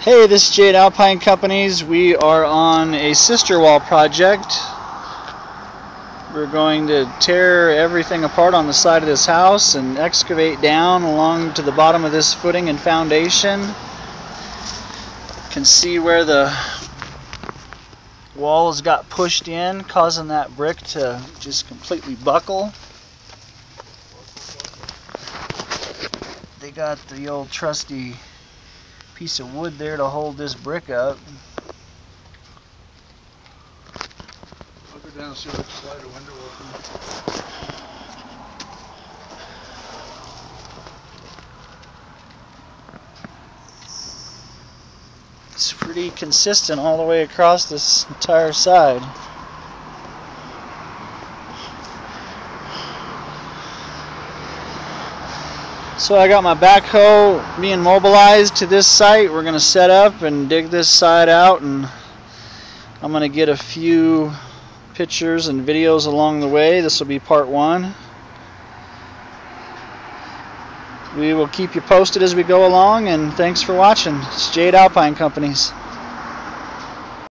Hey, this is Jade Alpine Companies. We are on a sister wall project. We're going to tear everything apart on the side of this house and excavate down along to the bottom of this footing and foundation. You can see where the walls got pushed in, causing that brick to just completely buckle. They got the old trusty piece of wood there to hold this brick up. I'll go down and see if I can slide a window open. It's pretty consistent all the way across this entire side. So I got my backhoe being mobilized to this site. We're going to set up and dig this side out, and I'm going to get a few pictures and videos along the way. This will be part one. We will keep you posted as we go along, and thanks for watching. It's Jade Alpine Companies.